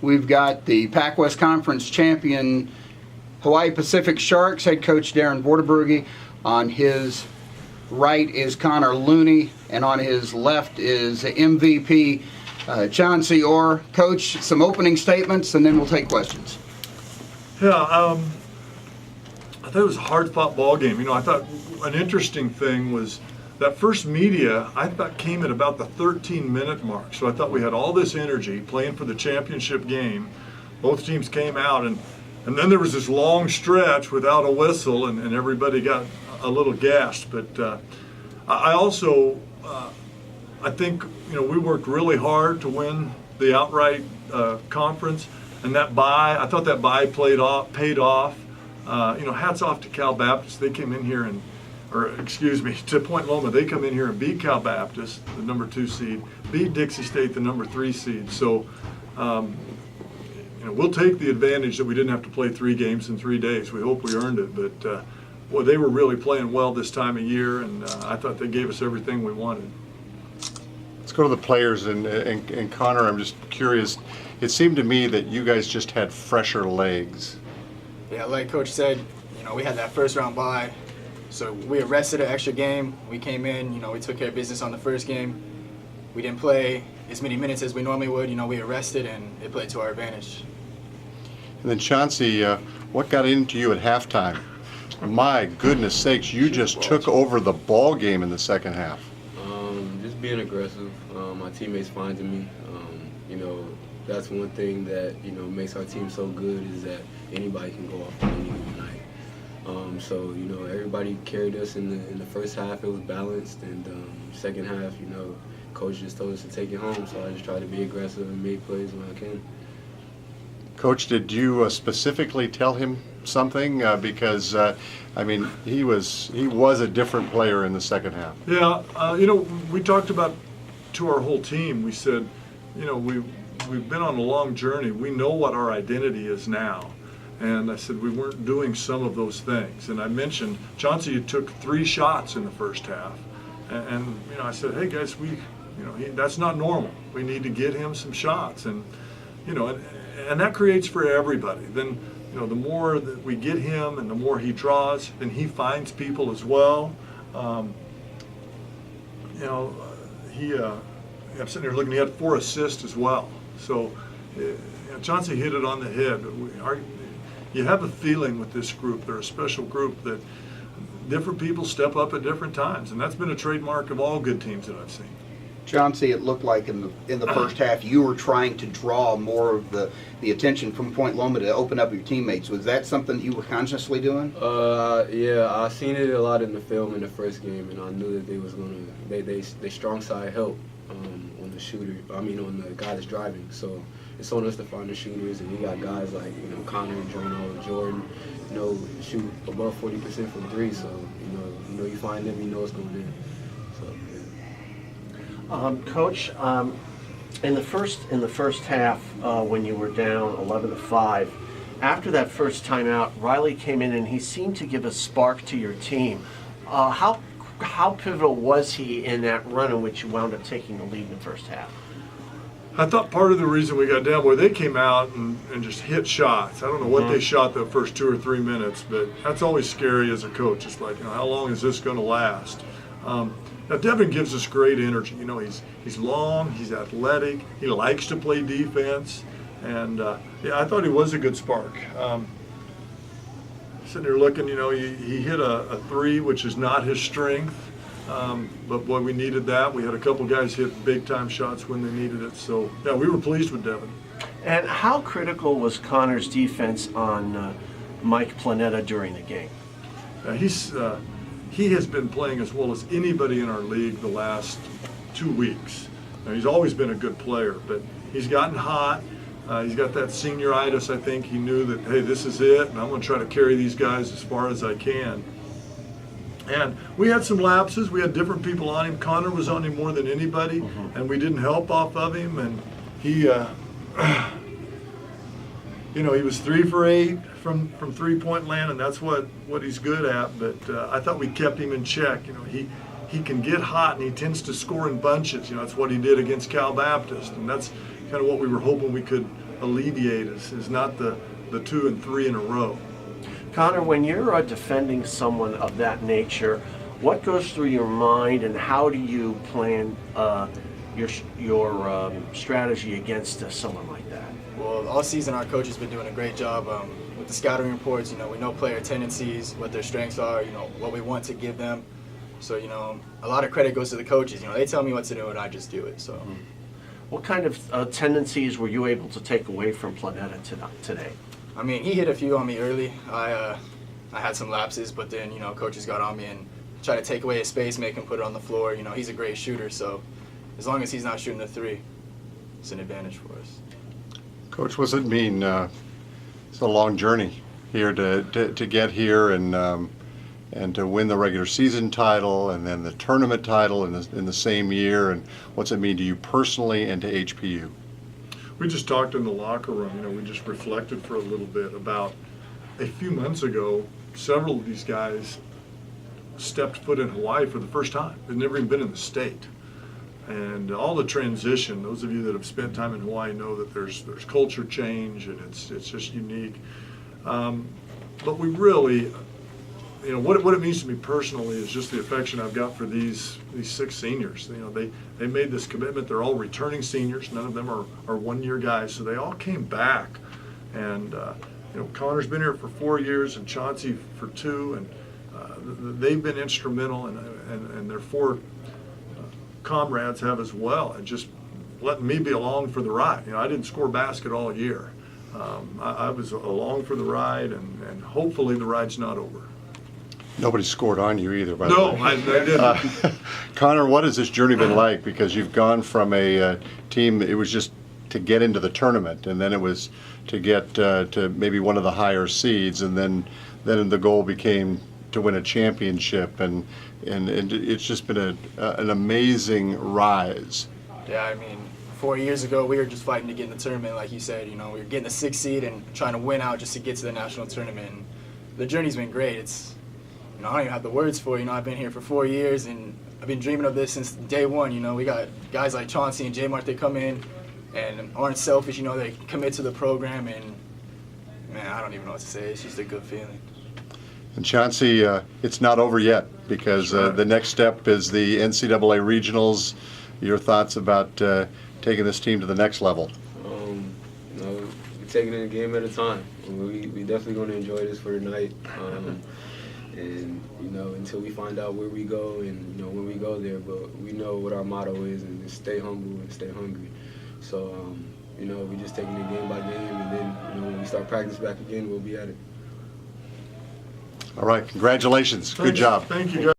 we've got the Pac-West Conference champion Hawaii Pacific Sharks head coach Darren Vorderbrugge. On his right is Connor Looney, and on his left is MVP Chauncey Orr. Coach, some opening statements, and then we'll take questions. Yeah, I thought it was a hard-fought ball game. I thought an interesting thing was that first media, I thought, came at about the 13-minute mark. So I thought we had all this energy playing for the championship game. Both teams came out, and then there was this long stretch without a whistle, and everybody got a little gassed. But I also, I think, we worked really hard to win the outright conference, and that bye, I thought that bye paid off. Hats off to Cal Baptist. They came in here to Point Loma. They come in here and beat Cal Baptist, the number 2 seed, beat Dixie State, the number 3 seed. So, we'll take the advantage that we didn't have to play 3 games in 3 days. We hope we earned it, but they were really playing well this time of year, and I thought they gave us everything we wanted. Let's go to the players, and Connor, I'm just curious. It seemed to me that you guys just had fresher legs. Yeah, like Coach said, we had that first round bye, so we arrested an extra game. We came in, we took care of business on the first game. We didn't play as many minutes as we normally would. We arrested, and it played to our advantage. And then Chauncey, what got into you at halftime? My goodness sakes, you just took over the ball game in the second half. Just being aggressive. My teammates finding me. That's one thing that makes our team so good, is that anybody can go off on any given night. So everybody carried us in the first half. It was balanced, and second half, coach just told us to take it home. So I just tried to be aggressive and make plays when I can. Coach, did you specifically tell him something? Because he was a different player in the second half. Yeah, we talked about to our whole team. We said, we've been on a long journey. We know what our identity is now. And I said we weren't doing some of those things. And I mentioned Chauncey took 3 shots in the first half. And I said, hey guys, that's not normal. We need to get him some shots. And, and that creates for everybody. Then, the more that we get him and the more he draws, then he finds people as well. I'm sitting here looking, he had 4 assists as well. So Chauncey hit it on the head. You have a feeling with this group, they're a special group, that different people step up at different times, and that's been a trademark of all good teams that I've seen. Chauncey, it looked like in the first half you were trying to draw more of the attention from Point Loma to open up your teammates. Was that something you were consciously doing? Yeah, I seen it a lot in the film in the first game, and I knew that they was they strong side help on the shooter. On the guy that's driving. So it's on us to find the shooters, and we got guys like Connor and Drano, Jordan, shoot above 40% from 3. So you find them, it's going in. So. Coach, in the first half, when you were down 11-5, after that first timeout, Riley came in and he seemed to give a spark to your team. How pivotal was he in that run in which you wound up taking the lead in the first half? I thought part of the reason we got down, they came out and just hit shots. I don't know what they shot the first 2 or 3 minutes, but that's always scary as a coach. It's like, how long is this going to last? Now Devin gives us great energy. He's long, he's athletic, he likes to play defense, and I thought he was a good spark. Sitting here looking, he hit a 3, which is not his strength, but boy, we needed that. We had a couple guys hit big time shots when they needed it, so yeah, we were pleased with Devin. And how critical was Connor's defense on Mike Planetta during the game? He has been playing as well as anybody in our league the last 2 weeks. Now, he's always been a good player, but he's gotten hot. He's got that senioritis. I think he knew that, hey, this is it, and I'm going to try to carry these guys as far as I can. And we had some lapses. We had different people on him. Connor was on him more than anybody, and we didn't help off of him. And he, he was 3 for 8 from 3-point land, and that's what he's good at. But I thought we kept him in check. He can get hot, and he tends to score in bunches. That's what he did against Cal Baptist, and that's kind of what we were hoping we could alleviate is not the 2 and 3 in a row. Connor, when you're defending someone of that nature, what goes through your mind, and how do you plan your strategy against someone like that? Well, all season our coach has been doing a great job with the scouting reports. We know player tendencies, what their strengths are, what we want to give them. So, a lot of credit goes to the coaches. They tell me what to do and I just do it. So, What kind of tendencies were you able to take away from Planeta today? I mean, he hit a few on me early. I had some lapses, but then, coaches got on me and tried to take away his space, make him put it on the floor. He's a great shooter, so as long as he's not shooting the 3, it's an advantage for us. Coach, what does it mean? It's a long journey here to get here and to win the regular season title and then the tournament title in the same year. And what's it mean to you personally and to HPU? We just talked in the locker room. We just reflected for a little bit about a few months ago, several of these guys stepped foot in Hawaii for the first time. They'd never even been in the state. And all the transition, those of you that have spent time in Hawaii know that there's culture change and it's just unique. But we really, what it means to me personally is just the affection I've got for these 6 seniors. They made this commitment. They're all returning seniors. None of them are one-year guys, so they all came back. And Connor's been here for 4 years and Chauncey for 2, and they've been instrumental, and their 4 comrades have as well, and just letting me be along for the ride. I didn't score a basket all year. I was along for the ride, and hopefully the ride's not over. Nobody scored on you either, by the No, way. I didn't. Connor, what has this journey been like? Because you've gone from a team, it was just to get into the tournament, and then it was to get to maybe one of the higher seeds, and then the goal became to win a championship, and it's just been an amazing rise. Yeah, I mean, 4 years ago we were just fighting to get in the tournament, like you said. We were getting the 6th seed and trying to win out just to get to the national tournament. And the journey's been great. It's I don't even have the words for it. I've been here for 4 years, and I've been dreaming of this since day one. We got guys like Chauncey and J-Mart, they come in and aren't selfish. They commit to the program, and man, I don't even know what to say. It's just a good feeling. And Chauncey, it's not over yet, because the next step is the NCAA regionals. Your thoughts about taking this team to the next level? We're taking it a game at a time. We definitely going to enjoy this for tonight. And until we find out where we go and when we go there, but we know what our motto is, and it's stay humble and stay hungry. So we just taking it game by game, and then when we start practice back again, we'll be at it. All right, congratulations. Good Thanks. job. Thank you, guys.